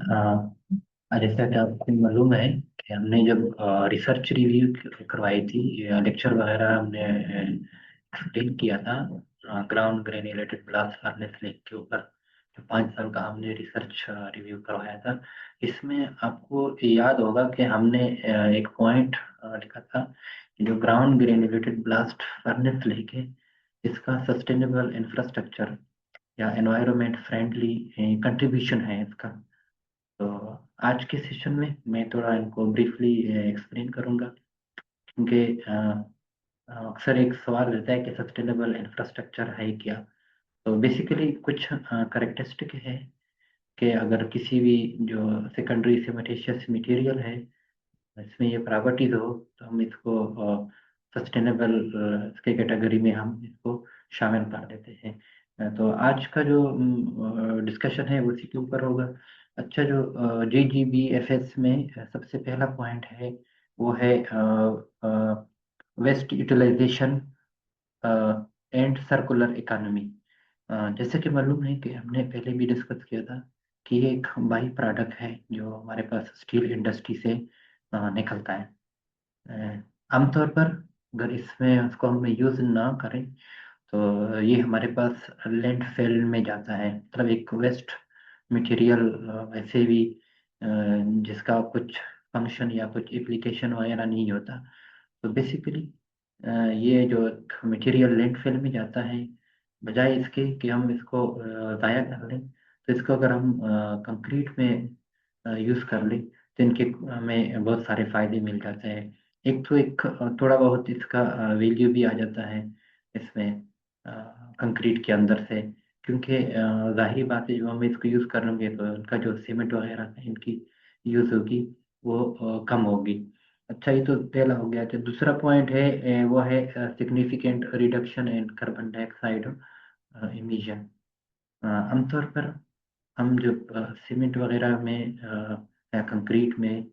जैसा कि आपको मालूम है कि हमने जब रिसर्च रिव्यू करवाई थी, लेक्चर वगैरह हमने एक्सप्लेन किया था ग्राउंड ग्रेन्युलेटेड ब्लास्ट फर्नेस लेक के ऊपर। जो 5 साल का हमने रिसर्च रिव्यू करवाया था, इसमें आपको याद होगा कि हमने एक पॉइंट लिखा था कि जो ग्राउंड ग्रेन्युलेटेड ब्लास्ट फर्नेस लेक है, इसका सस्टेनेबल इंफ्रास्ट्रक्चर या एनवायरनमेंट फ्रेंडली कंट्रीब्यूशन है इसका। तो आज के सेशन में मैं थोड़ा इनको ब्रीफली एक्सप्लेन करूंगा, क्योंकि अक्सर एक सवाल रहता है कि सस्टेनेबल इंफ्रास्ट्रक्चर है क्या। तो बेसिकली कुछ करेक्टरिस्टिक है कि अगर किसी भी जो सेकेंडरी सीमेंटिशियस मटेरियल है, इसमें ये प्रॉपर्टीज हो, तो हम इसको सस्टेनेबल इसके कैटेगरी में हम इसको शामिल कर देते हैं। तो आज का जो डिस्कशन है वो इसी के ऊपर होगा। अच्छा, जो GGBFS में सबसे पहला पॉइंट है वो है waste utilisation and circular economy. जैसे कि मालूम है कि हमने पहले भी डिस्कस किया था कि ये एक बाई प्रोडक्ट है जो हमारे पास स्टील इंडस्ट्री से निकलता है। आमतौर पर अगर इसमें उसको हम यूज ना करें तो ये हमारे पास लैंडफिल में जाता है, मतलब एक वेस्ट मटेरियल वैसे भी अ, जिसका कुछ फंक्शन या कुछ एप्लीकेशन वगैरह नहीं होता। तो बेसिकली ये जो मटेरियल लैंडफिल में जाता है, बजाय इसके कि हम इसको ज़ाया कर लें, तो इसको अगर हम कंक्रीट में यूज़ कर लें तो इनके हमें बहुत सारे फायदे मिल जाते हैं। एक तो एक थोड़ा बहुत इसका वैल्यू भी आ जाता है इसमें कंक्रीट के अंदर से, क्योंकि जाहिर बात है, जो हम इसको यूज़ करेंगे तो इनका जो सीमेंट वगैरह है इनकी यूज़ होगी वो कम होगी। अच्छा, ये तो पहला हो गया। तो दूसरा पॉइंट है वो है significant reduction in carbon dioxide emission. आमतौर पर हम जब सीमेंट वगैरह में या कंक्रीट में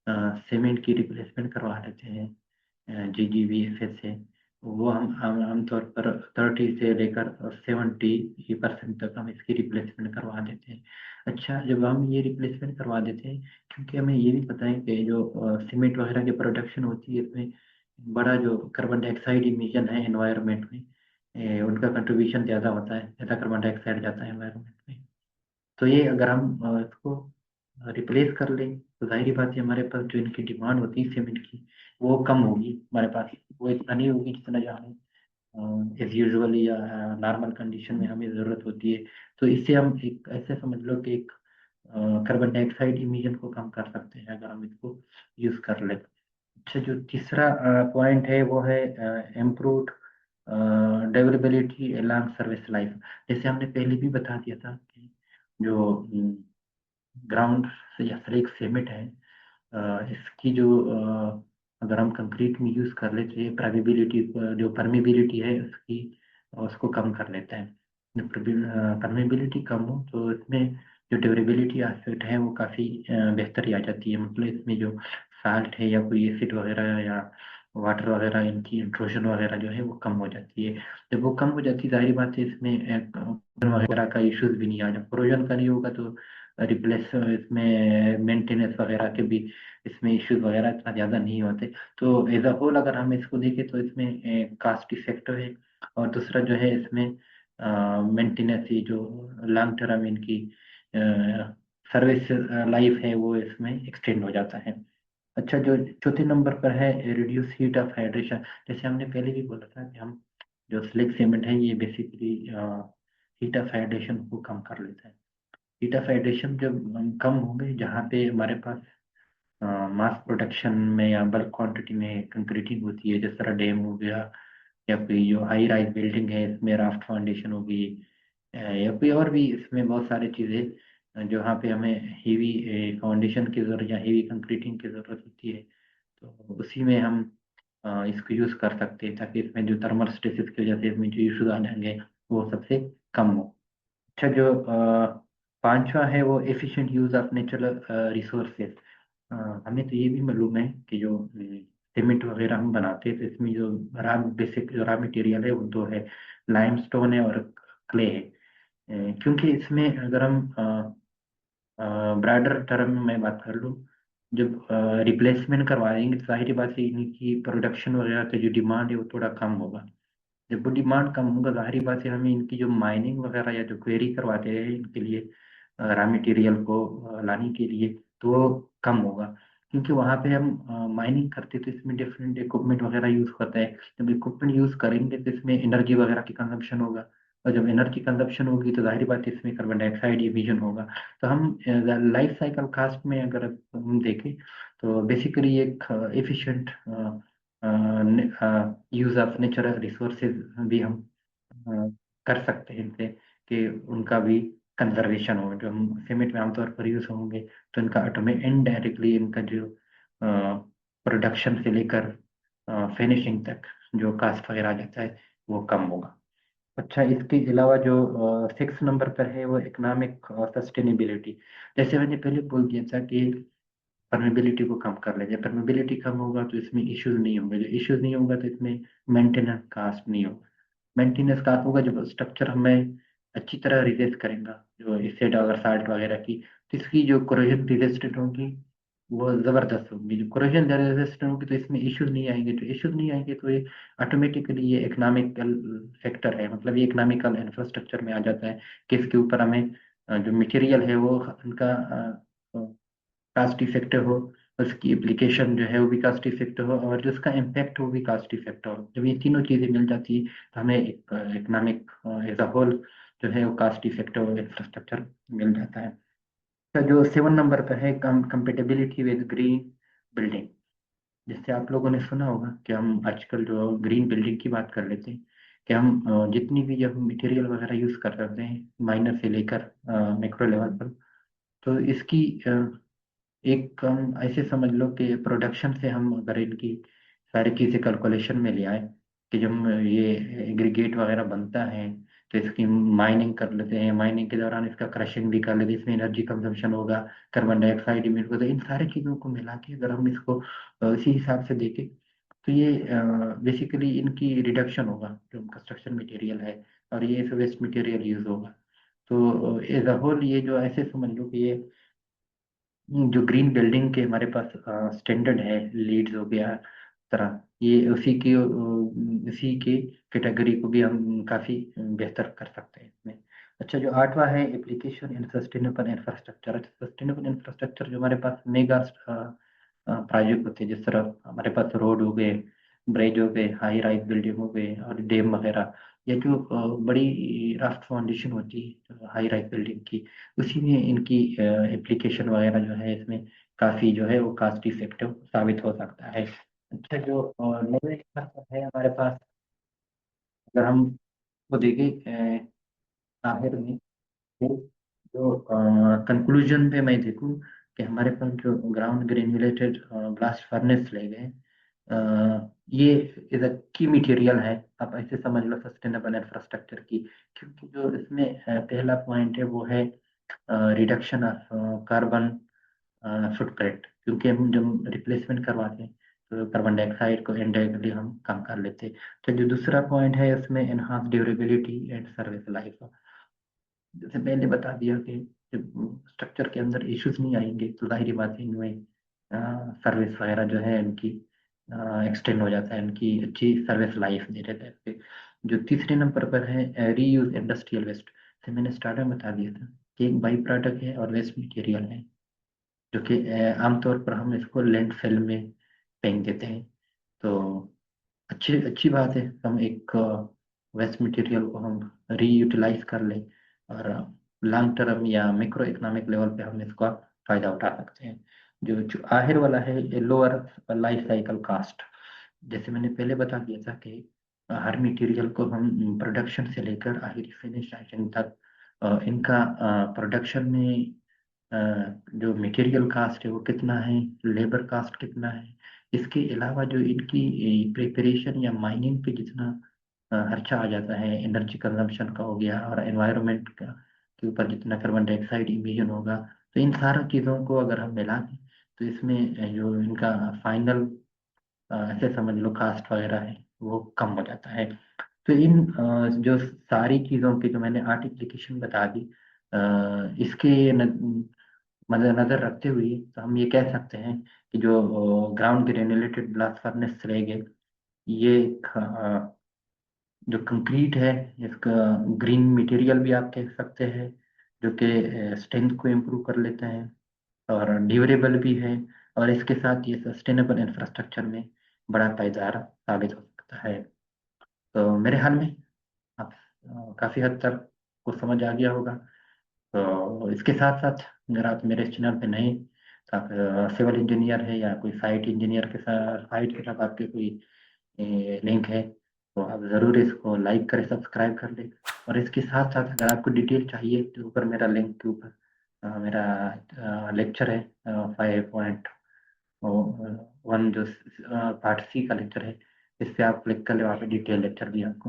सीमेंट की रिप्लेसमेंट करवा लेते हैं GGBFS से, वो हम आमतौर पर 30 से लेकर 70% तक हम इसकी रिप्लेसमेंट करवा देते हैं। अच्छा, जब हम ये रिप्लेसमेंट करवा देते हैं, क्योंकि हमें ये भी पता है कि जो सीमेंट वगैरह की प्रोडक्शन होती है इसमें बड़ा जो कार्बन डाइऑक्साइड इमिशन है एनवायरनमेंट में, उनका कंट्रीब्यूशन ज़्यादा होता है, ज़्यादा कार्बन डाइऑक्साइड जाता है एनवायरनमेंट में। तो ये अगर हम इसको रिप्लेस कर लें तो जाहिर बात है हमारे पास जो इनकी डिमांड होती है सीमेंट की वो कम होगी हमारे पास। वो इतना नहीं होगी जितना जो हमें एज यूजुअल या नॉर्मल कंडीशन में हमें ज़रूरत होती है। तो इससे हम एक ऐसे समझ लो कि एक कार्बन डाइऑक्साइड इमिशन को कम कर सकते हैं अगर हम इसको यूज़ कर लें। अच्छा, जो तीसरा पॉइंट है वो है improved durability along service life. जैसे हमने पहले भी बता दिया था कि जो ग्राउंड या स्लैग सीमेंट है, इसकी जो अगर हम कंक्रीट में यूज कर ले तो ये परमेबिलिटी, जो परमेबिलिटी है उसकी, उसको कम कर लेता है। जब परमेबिलिटी कम हो तो इसमें जो ड्यूरेबिलिटी एस्पेक्ट है वो काफ़ी बेहतर ही आ जाती है। मतलब इसमें जो साल्ट है या कोई एसिड वगैरह या वाटर वगैरह, इनकी इंट्रूशन वगैरह जो है वो कम हो जाती है। जब वो कम हो जाती है, जाहिर बात है इसमें corrosion वगैरह का इश्यूज भी नहीं आ जाए। corrosion का नहीं होगा तो रिप्लेस इसमें मेंटेनेंस वगैरह के भी इसमें इश्यूज वगैरह इतना ज़्यादा नहीं होते। तो एज अ होल अगर हम इसको देखें तो इसमें कास्ट इफेक्टिव है। और दूसरा जो है इसमें मेंटेनेंस, ये जो लॉन्ग टर्म इनकी सर्विस लाइफ है वो इसमें एक्सटेंड हो जाता है। अच्छा, जो चौथे नंबर पर है रिड्यूस हीट ऑफ हाइड्रेशन। जैसे हमने पहले भी बोला था कि हम जो स्लिक सीमेंट है ये बेसिकली हीट ऑफ हाइड्रेशन को कम कर लेता है। हीट ऑफ हाइड्रेशन जब कम होंगे जहाँ पे हमारे पास मास प्रोडक्शन में या बल्क क्वांटिटी में कंक्रीटिंग होती है, जिस तरह डैम हो गया या कोई जो हाई राइज बिल्डिंग है इसमें राफ्ट फाउंडेशन होगी, या कोई और भी इसमें बहुत सारी चीज़ें जहाँ पे हमें हेवी फाउंडेशन की ज़रूरत या हेवी कंक्रीटिंग की ज़रूरत होती है, तो उसी में हम इसको यूज़ कर सकते हैं, ताकि इसमें जो थर्मल स्ट्रेसेस की वजह से इसमें जो इशूज आ जाएंगे वो सबसे कम हो। अच्छा, जो पांचवा है वो efficient use of natural resources. हमें तो ये भी मालूम है कि जो सीमेंट वगैरह हम बनाते हैं तो इसमें जो रॉ बेसिक जो रॉ मटेरियल है वो दो है, लाइमस्टोन है और क्ले है। क्योंकि इसमें अगर हम ब्रॉडर टर्म में मैं बात कर लूँ, जब रिप्लेसमेंट करवाएंगे तो जाहिर बात है इनकी प्रोडक्शन वगैरह का जो डिमांड है वो थोड़ा कम होगा। जब वो डिमांड कम होगा जाहिर बात है हमें इनकी जो माइनिंग वगैरह या जो क्वेरी करवाते हैं इनके लिए रॉ मटेरियल को लाने के लिए, तो वो कम होगा। क्योंकि वहाँ पे हम माइनिंग करते तो इसमें डिफरेंट इक्विपमेंट वगैरह यूज़ होता है। जब इक्विपमेंट यूज़ करेंगे तो इसमें एनर्जी वगैरह की कंजम्पशन होगा, और जब एनर्जी कंजम्पशन होगी तो जाहिर बात है इसमें कार्बन डाइऑक्साइड इमिशन होगा। तो हम लाइफ साइकिल कास्ट में अगर हम देखें तो बेसिकली एक efficient use of natural resources भी हम अ, कर सकते हैं इनसे, कि उनका भी कंजर्वेशन हो। जो हम सीमेंट में आमतौर पर यूज होंगे तो इनका ऑटोमेट इनडायरेक्टली इनका जो प्रोडक्शन से लेकर फिनिशिंग तक जो कास्ट वगैरह आ जाता है वो कम होगा। अच्छा, इसके अलावा जो 6 नंबर पर है वो इकोनॉमिक सस्टेनेबिलिटी। जैसे मैंने पहले बोल दिया था कि परमेबिलिटी को कम कर ले, जब परमेबिलिटी कम होगा तो इसमें इश्यूज नहीं होंगे, जो इश्यूज नहीं होगा तो इसमें मेंटेनेंस कास्ट नहीं होगा। मेंटेनेंस कास्ट होगा जब स्ट्रक्चर हमें अच्छी तरह रिजेक्ट करेगा, जो एसिड अगर साल्ट वगैरह की, तो इसकी जो कोरोजन रेजिस्टेंट होगी वो जबरदस्त होगी। जो कोरोजन रेजिस्टेंट होगी तो इसमें इश्यूज नहीं आएंगे, तो इश्यूज नहीं आएंगे तो ये ऑटोमेटिकली ये इकोनॉमिकल फैक्टर है, मतलब ये इकोनॉमिकल इंफ्रास्ट्रक्चर में आ जाता है कि इसके ऊपर हमें जो मटेरियल है वो उनका कास्ट इफेक्टिव हो, उसकी एप्लीकेशन जो है वो भी कास्ट इफेक्टिव हो, और जो उसका इम्पैक्ट हो वो भी कास्ट इफेक्टिव हो। जब ये तीनों चीजें मिल जाती है तो हमें एक इकोनॉमिक एज अ होल जो है वो कास्ट इफेक्टिव इंफ्रास्ट्रक्चर मिल जाता है। तो जो 7 नंबर पर है कंपेटेबिलिटी विद ग्रीन बिल्डिंग। जैसे आप लोगों ने सुना होगा कि हम आजकल जो ग्रीन बिल्डिंग की बात कर लेते हैं, कि हम जितनी भी जब मटेरियल वगैरह यूज कर रहे हैं माइनर से लेकर मैक्रो लेवल पर, तो इसकी एक हम ऐसे समझ लो कि प्रोडक्शन से हम अगर इनकी सारी चीज़ें कैलकुलेशन में ले आए, कि जब ये एग्रीगेट वगैरह बनता है तो इसकी माइनिंग कर लेते हैं, माइनिंग के दौरान इसका क्रशिंग भी कर लेते हैं, इसमें एनर्जी कंजम्पशन होगा, कार्बन डाइऑक्साइड इमिट होगा, तो इन सारी चीज़ों को मिला के अगर हम इसको इसी हिसाब से देखें तो ये बेसिकली इनकी रिडक्शन होगा जो कंस्ट्रक्शन मटेरियल है, और ये वेस्ट मटेरियल यूज होगा। तो एज अ होल ये जो ऐसे समझ लो कि ये जो ग्रीन बिल्डिंग के हमारे पास स्टैंडर्ड है, लीड्स हो गया तरह, ये उसी के कैटेगरी को भी हम काफी बेहतर कर सकते हैं इसमें। अच्छा, जो 8वां है application in sustainable infrastructure. Sustainable infrastructure जो हमारे पास मेगा प्रोजेक्ट होते हैं, जिस तरह हमारे पास रोड हो गए, ब्रिज हो गए, हाई राइज बिल्डिंग हो गए, और डैम वगैरह, या जो बड़ी राफ्ट फाउंडेशन होती है हाई राइज बिल्डिंग की, उसी में इनकी एप्लीकेशन वगैरह जो है इसमें काफी जो है वो कास्ट इफेक्टिव साबित हो सकता है। अच्छा, जो नए है हमारे पास, अगर हम वो देखें आखिर में, तो जो कंक्लूजन पे मैं देखूं कि हमारे पास जो ग्राउंड ग्रेन्युलेटेड ब्लास्ट फर्नेस ले गए, ये इज अ की मटेरियल है, आप ऐसे समझ लो सस्टेनेबल इंफ्रास्ट्रक्चर की। क्योंकि जो इसमें पहला पॉइंट है वो है रिडक्शन ऑफ कार्बन फुटप्रिंट, क्योंकि हम जब रिप्लेसमेंट करवाते हैं तो कार्बन डाइऑक्साइड को इनडायरेक्टली हम कम कर लेते हैं। तो जो दूसरा पॉइंट है उसमें enhance durability and service life. जैसे पहले बता दिया कि जब स्ट्रक्चर के अंदर इश्यूज नहीं आएंगे तो जाहिर बात है इनमें सर्विस वगैरह जो है इनकी एक्सटेंड हो जाता है, इनकी अच्छी सर्विस लाइफ दे देता है इसके। जो तीसरे नंबर पर है रीयूज इंडस्ट्रियल वेस्ट, से मैंने स्टार्टर में बता दिया था कि एक बाई प्रोडक्ट है और वेस्ट मटेरियल है, जो कि आमतौर पर हम इसको लैंडफिल में फेंक देते हैं। तो अच्छी अच्छी बात है हम एक वेस्ट मटेरियल को हम रीयूटिलाइज कर लें, और लॉन्ग टर्म या मैक्रो इकोनॉमिक लेवल पे हम इसका फायदा उठा सकते हैं। जो आखिर वाला है लोअर लाइफ साइकिल कास्ट। जैसे मैंने पहले बता दिया था कि हर मटेरियल को हम प्रोडक्शन से लेकर आखिरी फिनिश तक इनका प्रोडक्शन में अ, जो मटेरियल कास्ट है वो कितना है, लेबर कास्ट कितना है, इसके अलावा जो इनकी प्रिपरेशन या माइनिंग पे जितना खर्चा आ जाता है, एनर्जी कंजम्पशन का हो गया, और एनवायरनमेंट का के ऊपर जितना कार्बन डाइऑक्साइड इमिशन होगा, तो इन सारा चीज़ों को अगर हम मिला दें तो इसमें जो इनका फाइनल ऐसे समझ लो कास्ट वगैरह है वो कम हो जाता है। तो इन जो सारी चीज़ों की जो मैंने 8 एप्लीकेशन बता दी, इसके मद्देनजर रखते हुए तो हम ये कह सकते हैं कि जो ground granulated blast furnace slag है, ये एक जो कंक्रीट है, इसका ग्रीन मटेरियल भी आप कह सकते हैं, जो कि स्ट्रेंथ को इम्प्रूव कर लेते हैं और ड्यूरेबल भी है। और इसके साथ ये सस्टेनेबल इंफ्रास्ट्रक्चर में बड़ा पायदार साबित हो सकता है। तो मेरे हाल में आप काफ़ी हद तक को समझ आ गया होगा। तो इसके साथ साथ अगर आप मेरे चैनल पे नए, तो आप सिविल इंजीनियर है या कोई साइट इंजीनियर के साथ, साइट के साथ आपके कोई लिंक है, तो आप ज़रूर इसको लाइक करें, सब्सक्राइब कर लें। और इसके साथ साथ अगर आपको डिटेल चाहिए तो ऊपर मेरा लिंक के ऊपर मेरा लेक्चर है 5.1 जो पार्ट सी का लेक्चर है, इस पे आप क्लिक कर ले, वहाँ पे डिटेल लेक्चर भी आपको